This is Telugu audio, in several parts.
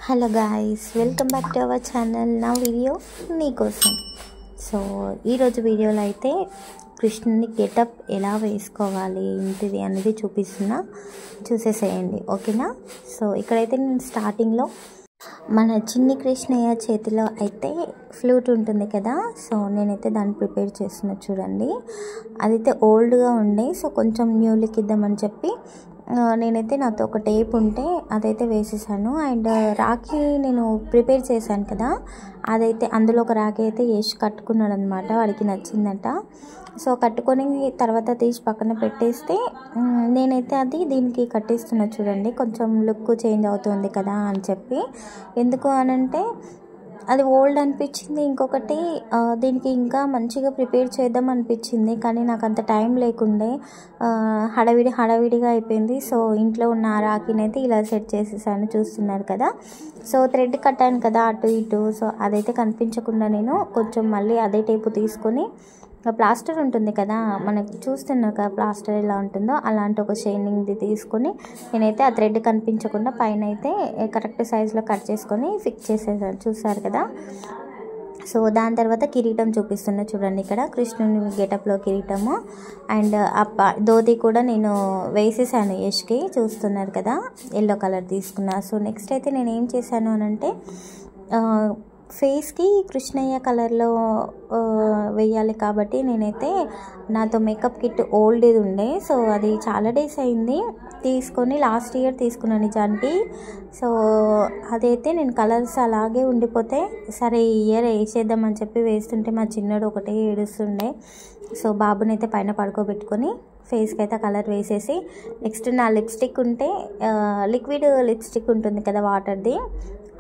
Hello guys, welcome back to our channel. నా వీడియో మీకోసం. సో ఈరోజు వీడియోలో అయితే కృష్ణుని గెటప్ ఎలా వేసుకోవాలి ఏంటిది అనేది చూసేసేయండి, ఓకేనా? సో ఇక్కడైతే నేను స్టార్టింగ్లో మన చిన్ని కృష్ణయ్య చేతిలో అయితే ఫ్లూట్ ఉంటుంది కదా, సో నేనైతే దాన్ని ప్రిపేర్ చేస్తున్నా చూడండి. అదైతే ఓల్డ్గా ఉండే, సో కొంచెం న్యూ లుక్ ఇద్దామని చెప్పి నేనైతే నాతో ఒక టేప్ ఉంటే అదైతే వేసేసాను. అండ్ రాఖీ నేను ప్రిపేర్ చేశాను కదా, అదైతే అందులో ఒక రాఖీ అయితే యష్ కట్టుకున్నాడు అనమాట. వాడికి నచ్చిందట. సో కట్టుకొని తర్వాత తీసి పక్కన పెట్టేస్తే నేనైతే అది దీనికి కట్టేస్తున్నా చూడండి. కొంచెం లుక్ చేంజ్ అవుతుంది కదా అని చెప్పి. ఎందుకు అనంటే అది ఓల్డ్ అనిపించింది, ఇంకొకటి దీనికి ఇంకా మంచిగా ప్రిపేర్ చేద్దాం అనిపించింది. కానీ నాకు అంత టైం లేకుండే, హడావిడిగా అయిపోయింది. సో ఇంట్లో ఉన్న రాఖీని అయితే ఇలా సెట్ చేసేసాను, చూస్తున్నారు కదా. సో థ్రెడ్ కట్టాను కదా అటు ఇటు, సో అదైతే కనిపించకుండా నేను కొంచెం మళ్ళీ అదే టేపు తీసుకొని ప్లాస్టర్ ఉంటుంది కదా, మనకి చూస్తున్నారు కదా ప్లాస్టర్ ఎలా ఉంటుందో, అలాంటి ఒక షైనింగ్ది తీసుకొని నేనైతే ఆ థ్రెడ్ కనిపించకుండా పైన అయితే కరెక్ట్ సైజులో కట్ చేసుకొని ఫిక్స్ చేసేసాను, చూసారు కదా. సో దాని తర్వాత కిరీటం చూపిస్తున్నా చూడండి. ఇక్కడ కృష్ణుని గెటప్లో కిరీటము అండ్ ధోతి కూడా నేను వేసేసాను యష్కి, చూస్తున్నారు కదా. ఎల్లో కలర్ తీసుకున్నా. సో నెక్స్ట్ అయితే నేను ఏం చేశాను అనంటే ఫేస్కి కృష్ణయ్య కలర్లో వేయాలి కాబట్టి నేనైతే నాతో మేకప్ కిట్ ఓల్డ్ది ఉండే, సో అది చాలా డేస్ అయింది తీసుకొని, లాస్ట్ ఇయర్ తీసుకున్నాను నిజానికి. సో అదైతే నేను కలర్స్ అలాగే ఉండిపోతే సరే ఈ ఇయర్ వేసేద్దామని చెప్పి వేస్తుంటే మా చిన్నోడు ఒకటే ఏడుస్తుండే. సో బాబుని అయితే పైన పడుకోబెట్టుకొని ఫేస్కి అయితే కలర్ వేసేసి నెక్స్ట్ నా లిప్స్టిక్ ఉంటే లిక్విడ్ లిప్స్టిక్ ఉంటుంది కదా వాటర్ది,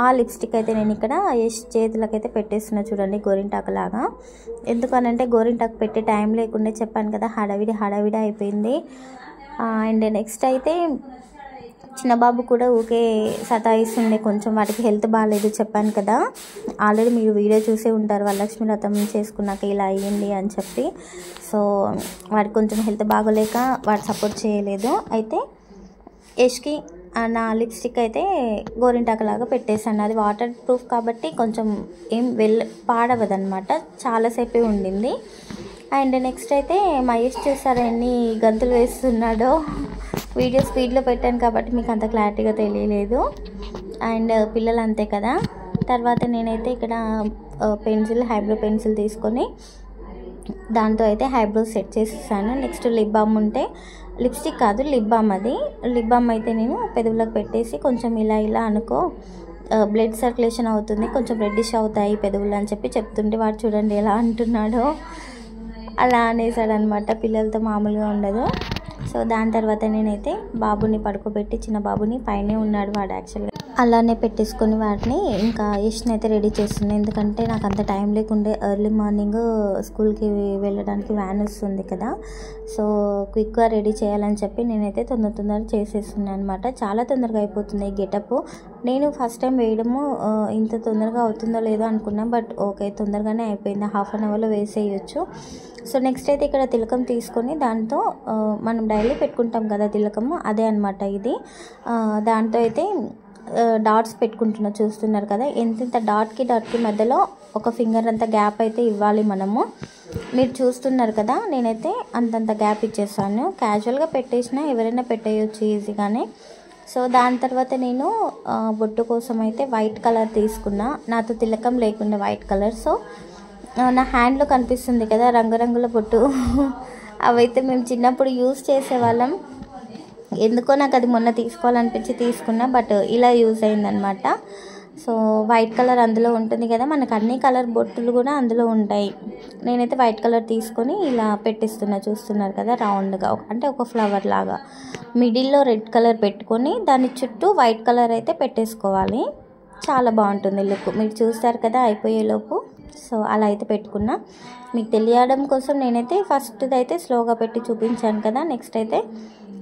ఆ లిప్స్టిక్ అయితే నేను ఇక్కడ యష్ చేతులకైతే పెట్టేస్తున్నా చూడండి, గోరింటాకులాగా. ఎందుకనంటే గోరింటాకు పెట్టే టైం లేకుండా చెప్పాను కదా, హడావిడి అయిపోయింది. అండ్ నెక్స్ట్ అయితే చిన్న బాబు కూడా ఊకే సతాయిస్తుండే, కొంచెం వాటికి హెల్త్ బాగాలేదు చెప్పాను కదా. ఆల్రెడీ మీరు వీడియో చూసే ఉంటారు, వరలక్ష్మి వ్రతం చేసుకున్నాక ఇలా అయ్యింది అని చెప్పి. సో వాడికి కొంచెం హెల్త్ బాగోలేక వాడు సపోర్ట్ చేయలేదు. అయితే యష్కి నా లిప్స్టిక్ అయితే గోరింటాకులాగా పెట్టేశాను. అది వాటర్ ప్రూఫ్ కాబట్టి కొంచెం ఏం పాడవదనమాట, చాలాసేపే ఉండింది. అండ్ నెక్స్ట్ అయితే మహేష్ చూసారా ఎన్ని గంతులు వేస్తున్నాడో. వీడియో స్పీడ్లో పెట్టాను కాబట్టి మీకు అంత క్లారిటీగా తెలియలేదు. అండ్ పిల్లలు అంతే కదా. తర్వాత నేనైతే ఇక్కడ ఐబ్రో పెన్సిల్ తీసుకొని దాంతో అయితే ఐబ్రోస్ సెట్ చేసేసాను. నెక్స్ట్ లిప్ బామ్ ఉంటే, లిప్స్టిక్ కాదు లిప్ బామ్, అది లిప్ బామ్ అయితే నేను పెదవులకు పెట్టేసి కొంచెం ఇలా అనుకో బ్లడ్ సర్క్యులేషన్ అవుతుంది, కొంచెం రెడ్డిష్ అవుతాయి పెదవులు అని చెప్పి చెప్తుంటే వాడు చూడండి ఎలా అంటున్నాడో. అలా అనేసాడనమాట, పిల్లలతో మామూలుగా ఉండదు. సో దాని తర్వాత నేనైతే బాబుని పడుకోబెట్టి, చిన్న బాబుని పైనే ఉన్నాడు వాడు యాక్చువల్గా, అలానే పెట్టేసుకొని వాటిని ఇంకా యష్ని అయితే రెడీ చేస్తున్నాను. ఎందుకంటే నాకు అంత టైం లేకుండే, ఎర్లీ మార్నింగ్ స్కూల్కి వెళ్ళడానికి వ్యాన్ వస్తుంది కదా. సో క్విక్గా రెడీ చేయాలని చెప్పి నేనైతే తొందరగా చేసేస్తున్నాను అనమాట. చాలా తొందరగా అయిపోతుంది ఈ గెటప్. నేను ఫస్ట్ టైం వేయడము ఇంత తొందరగా అవుతుందో లేదో అనుకున్నాను, బట్ ఓకే తొందరగానే అయిపోయింది, హాఫ్ అన్ అవర్లో వేసేయచ్చు. సో నెక్స్ట్ అయితే ఇక్కడ తిలకం తీసుకొని దాంతో మనం డైలీ పెట్టుకుంటాం కదా తిలకము, అదే అనమాట ఇది. దాంతో అయితే డాట్స్ పెట్టుకుంటున్నా, చూస్తున్నారు కదా. ఎంతెంత డాట్కి మధ్యలో ఒక ఫింగర్ అంత గ్యాప్ అయితే ఇవ్వాలి మనము. మీరు చూస్తున్నారు కదా, నేనైతే అంతంత గ్యాప్ ఇచ్చేస్తాను. క్యాజువల్గా పెట్టేసినా ఎవరైనా పెట్టేయచ్చు ఈజీగానే. సో దాని తర్వాత నేను బొట్టు కోసం అయితే వైట్ కలర్ తీసుకున్నా, నాతో తిలకం లేకుండా వైట్ కలర్. సో నా హ్యాండ్లో కనిపిస్తుంది కదా రంగురంగుల బొట్టు, అవైతే మేము చిన్నప్పుడు యూజ్ చేసేవాళ్ళం. ఎందుకో నాకు అది మొన్న తీసుకోవాలనిపించి తీసుకున్నా, బట్ ఇలా యూజ్ అయిందనమాట. సో వైట్ కలర్ అందులో ఉంటుంది కదా, మనకు అన్ని కలర్ బొట్టులు కూడా అందులో ఉంటాయి. నేనైతే వైట్ కలర్ తీసుకొని ఇలా పెట్టిస్తున్నా, చూస్తున్నారు కదా రౌండ్గా, అంటే ఒక ఫ్లవర్ లాగా మిడిల్లో రెడ్ కలర్ పెట్టుకొని దాని చుట్టూ వైట్ కలర్ అయితే పెట్టేసుకోవాలి. చాలా బాగుంటుంది లుక్, మీరు చూస్తారు కదా అయిపోయేలోపు. సో అలా అయితే పెట్టుకున్నా, మీకు తెలియడం కోసం నేనైతే ఫస్ట్ అయితే స్లోగా పెట్టి చూపించాను కదా. నెక్స్ట్ అయితే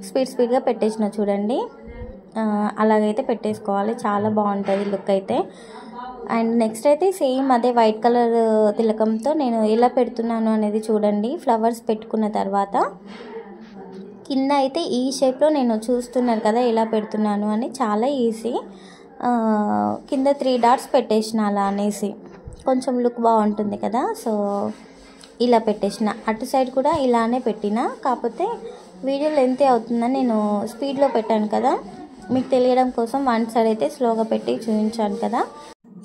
స్పీడ్గా పెట్టేసిన చూడండి, అలాగైతే పెట్టేసుకోవాలి, చాలా బాగుంటుంది లుక్ అయితే. అండ్ నెక్స్ట్ అయితే సేమ్ అదే వైట్ కలర్ తిలకంతో నేను ఎలా పెడుతున్నాను అనేది చూడండి. ఫ్లవర్స్ పెట్టుకున్న తర్వాత కింద అయితే ఈ షేప్లో నేను చూస్తున్నారు కదా ఎలా పెడుతున్నాను అని, చాలా ఈజీ. కింద 3 డాట్స్ పెట్టేసిన అలా అనేసి కొంచెం లుక్ బాగుంటుంది కదా. సో ఇలా పెట్టేసిన. అటు సైడ్ కూడా ఇలానే పెట్టిన, కాకపోతే వీడియో లెంత్ అవుతుందని నేను స్పీడ్లో పెట్టాను కదా, మీకు తెలియడం కోసం వన్ సైడ్ అయితే స్లోగా పెట్టి చూపించాను కదా.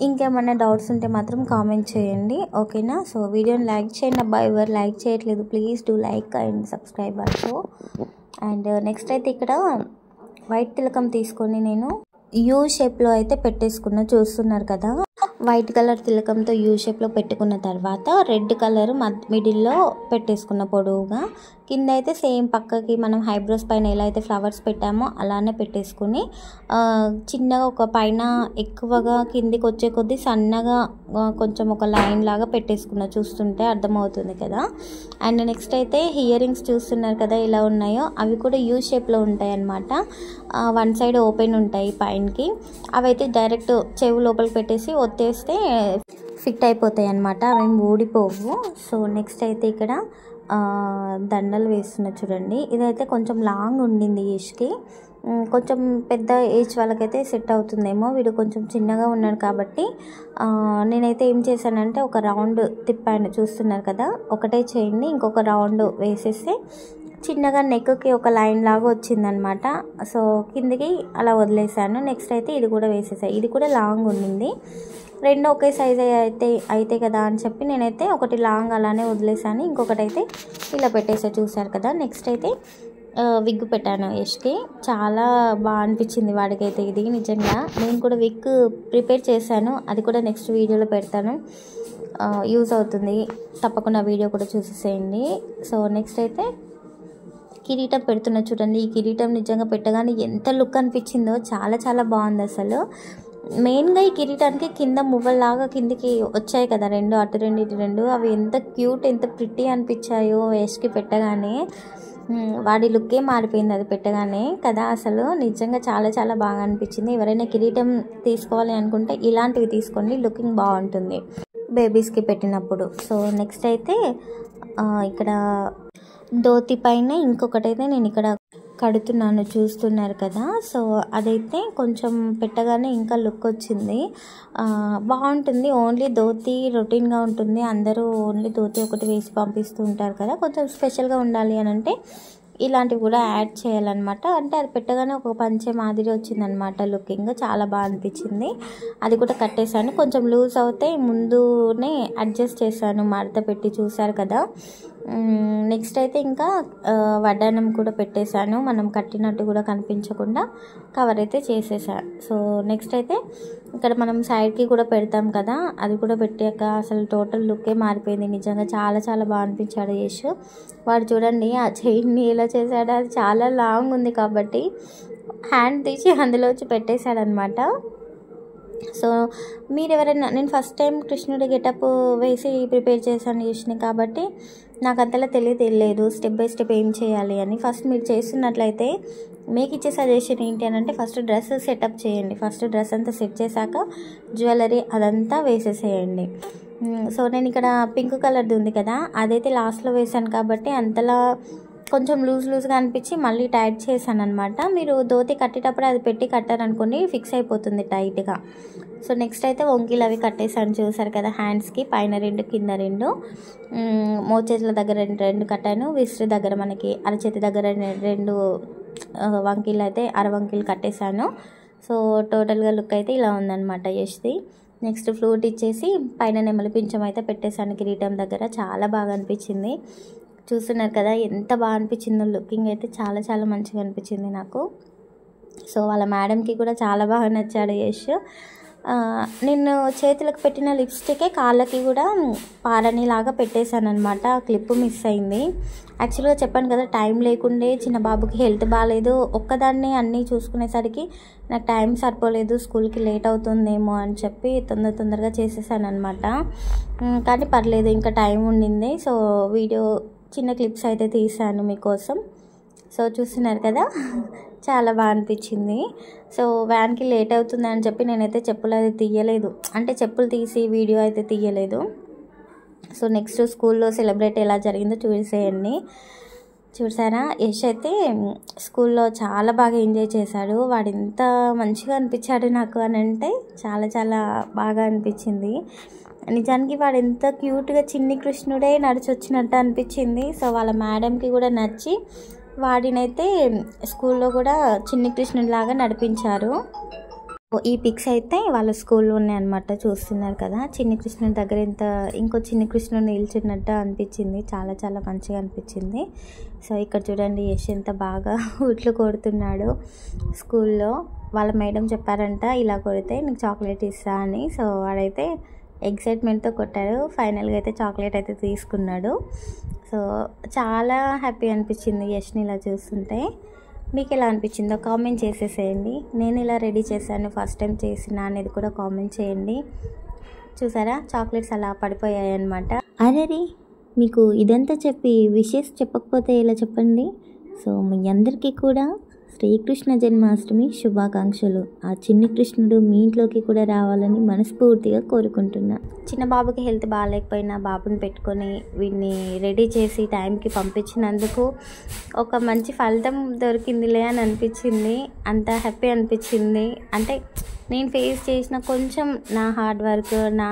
ఇంకేమన్నా డౌట్స్ ఉంటే మాత్రం కామెంట్ చేయండి, ఓకేనా. సో వీడియోని లైక్ చేయండి అబ్బా, ఎవరు లైక్ చేయట్లేదు, please do like and subscribe also. And next అయితే ఇక్కడ వైట్ తిలకం తీసుకొని నేను యూ షేప్లో అయితే పెట్టేసుకున్నా, చూస్తున్నారు కదా. వైట్ కలర్ తిలకంతో యూ షేప్లో పెట్టుకున్న తర్వాత రెడ్ కలర్ మిడిల్లో పెట్టేసుకున్న పొడవుగా. కింద అయితే సేమ్ పక్కకి మనం హైబ్రోస్ పైన ఎలా అయితే ఫ్లవర్స్ పెట్టామో అలానే పెట్టేసుకుని చిన్నగా ఒక పైన ఎక్కువగా కిందికి వచ్చే కొద్దీ సన్నగా కొంచెం ఒక లైన్ లాగా పెట్టేసుకున్నా, చూస్తుంటే అర్థమవుతుంది కదా. అండ్ నెక్స్ట్ అయితే ఇయర్ రింగ్స్ చూస్తున్నారు కదా ఎలా ఉన్నాయో, అవి కూడా యూ షేప్లో ఉంటాయి అన్నమాట. వన్ సైడ్ ఓపెన్ ఉంటాయి పైనకి, అవి అయితే డైరెక్ట్ చెవు లోపలికి పెట్టేసి ఒత్తేస్తే ఫిట్ అయిపోతాయి అన్నమాట, అవి ఊడిపోవు. సో నెక్స్ట్ అయితే ఇక్కడ దండలు వేస్తున్నా చూడండి. ఇదైతే కొంచెం లాంగ్ ఉండింది యష్కి, కొంచెం పెద్ద ఏజ్ వాళ్ళకైతే సెట్ అవుతుందేమో, వీడు కొంచెం చిన్నగా ఉన్నాడు కాబట్టి నేనైతే ఏం చేశానంటే ఒక రౌండ్ తిప్పాను, చూస్తున్నారు కదా. ఒకటే చైన్ని ఇంకొక రౌండ్ వేసేస్తే చిన్నగా నెక్కి ఒక లైన్ లాగా వచ్చిందనమాట. సో కిందికి అలా వదిలేసాను. నెక్స్ట్ అయితే ఇది కూడా వేసేసాను, ఇది కూడా లాంగ్ ఉండింది. రెండు ఒకే సైజ్ అయితే కదా అని చెప్పి నేనైతే ఒకటి లాంగ్ అలానే వదిలేసాను, ఇంకొకటి అయితే ఇలా పెట్టేసా, చూసారు కదా. నెక్స్ట్ అయితే విగ్ పెట్టాను యష్కి, చాలా బాగా అనిపించింది వాడికైతే ఇది. నిజంగా నేను కూడా విగ్ ప్రిపేర్ చేశాను, అది కూడా నెక్స్ట్ వీడియోలో పెడతాను, యూజ్ అవుతుంది, తప్పకుండా వీడియో కూడా చూసేసేయండి. సో నెక్స్ట్ అయితే కిరీటం పెడుతున్నా చూడండి. ఈ కిరీటం నిజంగా పెట్టగానే ఎంత లుక్ అనిపించిందో, చాలా చాలా బాగుంది అసలు. మెయిన్గా ఈ కిరీటానికి కింద మువ్వల్లాగా కిందికి వచ్చాయి కదా, రెండు అటు రెండు ఇటు రెండు, అవి ఎంత క్యూట్ ఎంత ప్రిట్టి అనిపించాయో యష్కి పెట్టగానే. వాడి లుక్కే మారిపోయింది అది పెట్టగానే కదా. అసలు నిజంగా చాలా చాలా బాగా అనిపించింది. ఎవరైనా కిరీటం తీసుకోవాలి అనుకుంటే ఇలాంటివి తీసుకోండి, లుకింగ్ బాగుంటుంది బేబీస్కి పెట్టినప్పుడు. సో నెక్స్ట్ అయితే ఇక్కడ ధోతి పైన ఇంకొకటైతే నేను ఇక్కడ కడుతున్నాను, చూస్తున్నారు కదా. సో అదైతే కొంచెం పెట్టగానే ఇంకా లుక్ వచ్చింది, బాగుంటుంది. ఓన్లీ ధోతి రొటీన్గా ఉంటుంది, అందరూ ఓన్లీ ధోతి ఒకటి వేసి పంపిస్తూ ఉంటారు కదా. కొంచెం స్పెషల్గా ఉండాలి అని అంటే ఇలాంటివి కూడా యాడ్ చేయాలన్నమాట. అంటే అది పెట్టగానే ఒక పంచె మాదిరి వచ్చిందనమాట, లుకింగ్ చాలా బాగా అనిపించింది. అది కూడా కట్టేశాను, కొంచెం లూజ్ అవుతే ముందునే అడ్జస్ట్ చేశాను మడత పెట్టి, చూసారు కదా. నెక్స్ట్ అయితే ఇంకా వడ్డానం కూడా పెట్టేశాను, మనం కట్టినట్టు కూడా కనిపించకుండా కవర్ అయితే చేసేసాను. సో నెక్స్ట్ అయితే ఇక్కడ మనం సైడ్కి కూడా పెడతాం కదా, అది కూడా పెట్టాక అసలు టోటల్ లుక్కే మారిపోయింది. నిజంగా చాలా చాలా బాగా అనిపించాడు యష్. వాడు చూడండి ఆ చైన్ని ఎలా చేశాడు, అది చాలా లాంగ్ ఉంది కాబట్టి హ్యాండ్ తీసి అందులోంచి పెట్టేశాడనమాట. సో మీరు ఎవరైనా, నేను ఫస్ట్ టైం కృష్ణుడి గెటప్ వేసి ప్రిపేర్ చేశాను యష్ని కాబట్టి నాకు అంతలా తెలియదు స్టెప్ బై స్టెప్ ఏం చేయాలి అని. ఫస్ట్ మీరు చేస్తున్నట్లయితే మీకు ఇచ్చే సజెషన్ ఏంటి అని అంటే ఫస్ట్ డ్రెస్ సెటప్ చేయండి, ఫస్ట్ డ్రెస్ అంతా సెట్ చేశాక జ్యువెలరీ అదంతా వేసేసేయండి. సో నేను ఇక్కడ పింక్ కలర్ది ఉంది కదా, అదైతే లాస్ట్లో వేసాను కాబట్టి అంతలా కొంచెం లూజ్గా అనిపించి మళ్ళీ టైట్ చేశాను అనమాట. మీరు ధోతి కట్టేటప్పుడు అది పెట్టి కట్టారనుకోండి ఫిక్స్ అయిపోతుంది టైట్గా. సో నెక్స్ట్ అయితే వంకీలు అవి కట్టేసాను, చూసారు కదా. హ్యాండ్స్కి పైన 2 కింద 2, మోచేతుల దగ్గర 2 కట్టాను, విసిరి దగ్గర మనకి అరచేతి దగ్గర 2 వంకీలు అయితే అరవంకీలు కట్టేశాను. సో టోటల్గా లుక్ అయితే ఇలా ఉందన్నమాట యష్ది. నెక్స్ట్ ఫ్లూట్ ఇచ్చేసి పైన నెమలి పింఛం అయితే పెట్టేశాను కిరీటం దగ్గర, చాలా బాగా అనిపించింది. చూస్తున్నారు కదా ఎంత బాగా అనిపించిందో, లుకింగ్ అయితే చాలా చాలా మంచిగా అనిపించింది నాకు. సో వాళ్ళ మేడంకి కూడా చాలా బాగా నచ్చాడు యష్. నేను చేతులకు పెట్టిన లిప్స్టికే కాళ్ళకి కూడా పారనిలాగా పెట్టేశాను అనమాట, క్లిప్ మిస్ అయింది. యాక్చువల్గా చెప్పాను కదా టైం లేకుండే, చిన్న బాబుకి హెల్త్ బాగాలేదు, ఒక్కదాన్ని అన్నీ చూసుకునేసరికి నాకు టైం సరిపోలేదు, స్కూల్కి లేట్ అవుతుందేమో అని చెప్పి తొందరగా చేసేసాను అనమాట. కానీ పర్లేదు, ఇంకా టైం ఉండింది. సో వీడియో చిన్న క్లిప్స్ అయితే తీసాను మీకోసం. సో చూస్తున్నారు కదా చాలా బాగా అనిపించింది. సో వ్యాన్కి లేట్ అవుతుంది అని చెప్పి నేనైతే చెప్పులు అయితే తీయలేదు, అంటే చెప్పులు తీసి వీడియో అయితే తీయలేదు. సో నెక్స్ట్ స్కూల్లో సెలబ్రేట్ ఎలా జరిగిందో చూసేయండి. చూసారా, యష్ అయితే స్కూల్లో చాలా బాగా ఎంజాయ్ చేశాడు. వాడు ఎంత మంచిగా అనిపించాడు నాకు అని అంటే చాలా చాలా బాగా అనిపించింది. నిజానికి వాడు ఎంత క్యూట్గా చిన్ని కృష్ణుడే నడిచొచ్చినట్టు అనిపించింది. సో వాళ్ళ మేడంకి కూడా నచ్చి వాడినైతే స్కూల్లో కూడా చిన్ని కృష్ణుడిలాగా నడిపించారు. ఈ పిక్స్ అయితే వాళ్ళ స్కూల్లో ఉన్నాయన్నమాట, చూస్తున్నారు కదా. చిన్ని కృష్ణుడి దగ్గర ఇంకో చిన్ని కృష్ణుడు నిల్చున్నట్టు అనిపించింది. చాలా చాలా మంచిగా అనిపించింది. సో ఇక్కడ చూడండి, యష్ ఎంత బాగా ఊట్లు కొడుతున్నాడు. స్కూల్లో వాళ్ళ మేడం చెప్పారంట, ఇలా కొడితే నీకు చాక్లెట్ ఇస్తా అని. సో వాడైతే ఎక్సైట్మెంట్తో కొట్టాడు. ఫైనల్గా అయితే చాక్లెట్ అయితే తీసుకున్నాడు. సో చాలా హ్యాపీ అనిపించింది యష్ని ఇలా చూస్తుంటే. మీకు ఎలా అనిపించిందో కామెంట్ చేసేసేయండి. నేను ఇలా రెడీ చేశాను, ఫస్ట్ టైం చేసిన అనేది కూడా కామెంట్ చేయండి. చూసారా, చాక్లెట్స్ అలా పడిపోయాయి అన్నమాట. అరే, మీకు ఇదంతా చెప్పి విషెస్ చెప్పకపోతే ఎలా చెప్పండి. సో మీ అందరికీ కూడా శ్రీకృష్ణ జన్మాష్టమి శుభాకాంక్షలు. ఆ చిన్ని కృష్ణుడు మీ ఇంట్లోకి కూడా రావాలని మనస్ఫూర్తిగా కోరుకుంటున్నా. చిన్న బాబుకి హెల్త్ బాగాలేకపోయినా బాబుని పెట్టుకొని వీడిని రెడీ చేసి టైంకి పంపించినందుకు ఒక మంచి ఫలితం దొరికిందిలే అని అనిపించింది. అంత హ్యాపీ అనిపించింది. అంటే నేను ఫేస్ చేసిన కొంచెం నా హార్డ్ వర్క్, నా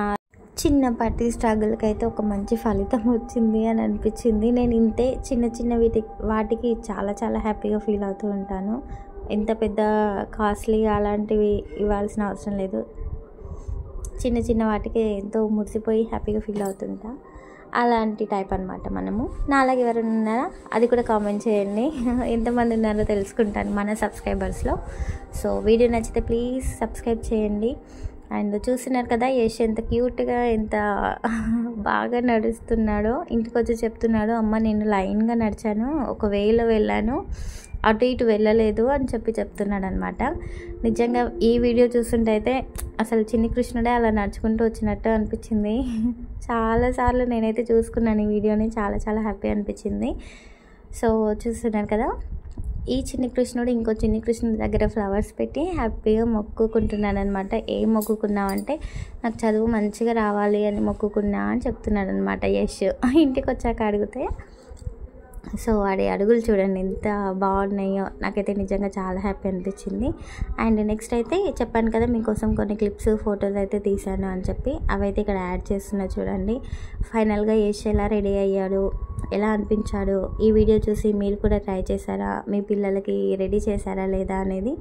చిన్నపాటి స్ట్రగుల్కి అయితే ఒక మంచి ఫలితం వచ్చింది అని అనిపించింది. నేను ఇంతే చిన్న చిన్న వాటికి చాలా చాలా హ్యాపీగా ఫీల్ అవుతూ ఉంటాను. ఎంత పెద్ద కాస్ట్లీ అలాంటివి ఇవ్వాల్సిన అవసరం లేదు. చిన్న చిన్న వాటికి ఎంతో మురిసిపోయి హ్యాపీగా ఫీల్ అవుతుంటా. అలాంటి టైప్ అనమాట మనము. నాలాగే ఎవరైనా ఉన్నారా అది కూడా కామెంట్ చేయండి. ఎంతమంది ఉన్నారో తెలుసుకుంటాను మన సబ్స్క్రైబర్స్లో. సో వీడియో నచ్చితే ప్లీజ్ సబ్స్క్రైబ్ చేయండి. అండ్ చూస్తున్నారు కదా, యష్ ఎంత క్యూట్గా ఎంత బాగా నడుస్తున్నాడో. ఇంటికి వచ్చి చెప్తున్నాడు, అమ్మ నేను లైన్గా నడిచాను, ఒక వేలో వెళ్ళాను, అటు ఇటు వెళ్ళలేదు అని చెప్తున్నాడు అనమాట. నిజంగా ఈ వీడియో చూస్తుంటే అయితే అసలు చిన్ని కృష్ణుడే అలా నడుచుకుంటూ వచ్చినట్టు అనిపించింది. చాలాసార్లు నేనైతే చూసుకున్నాను ఈ వీడియోని, చాలా చాలా హ్యాపీ అనిపించింది. సో చూస్తున్నారు కదా, ఈ చిన్ని కృష్ణుడు ఇంకో చిన్ని కృష్ణుడి దగ్గర ఫ్లవర్స్ పెట్టి హ్యాపీగా మొక్కుకుంటున్నాడు అనమాట. ఏం మొక్కుకున్నావంటే నాకు చదువు మంచిగా రావాలి అని మొక్కుకున్నా అని చెప్తున్నాడు అనమాట యష్. ఇంటికి వచ్చాక అడిగితే సో వాడి అడుగులు చూడండి ఎంత బాగున్నాయో. నాకైతే నిజంగా చాలా హ్యాపీ అనిపించింది. అండ్ నెక్స్ట్ అయితే చెప్పాను కదా మీకోసం కొన్ని క్లిప్స్ ఫొటోస్ అయితే తీశాను అని చెప్పి, అవైతే ఇక్కడ యాడ్ చేస్తున్నా చూడండి. ఫైనల్గా యష్ ఎలా రెడీ అయ్యాడు, ఎలా అనిపించాడు, ఈ వీడియో చూసి మీరు కూడా ట్రై చేశారా, మీ పిల్లలకి రెడీ చేశారా లేదా అనేది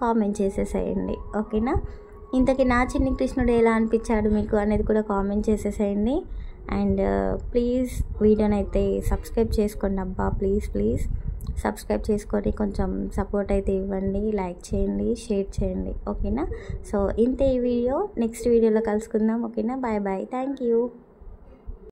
కామెంట్ చేసేసేయండి. ఓకేనా. ఇంతకీ నా చిన్ని కృష్ణుడు ఎలా అనిపించాడు మీకు అనేది కూడా కామెంట్ చేసేసేయండి. అండ్ ప్లీజ్ వీడియోని అయితే సబ్స్క్రైబ్ చేసుకోండి అబ్బా, ప్లీజ్ సబ్స్క్రైబ్ చేసుకొని కొంచెం సపోర్ట్ అయితే ఇవ్వండి, లైక్ చేయండి, షేర్ చేయండి. ఓకేనా. సో ఇంతే ఈ వీడియో, నెక్స్ట్ వీడియోలో కలుసుకుందాం. ఓకేనా, బాయ్ బాయ్, థ్యాంక్ యూ.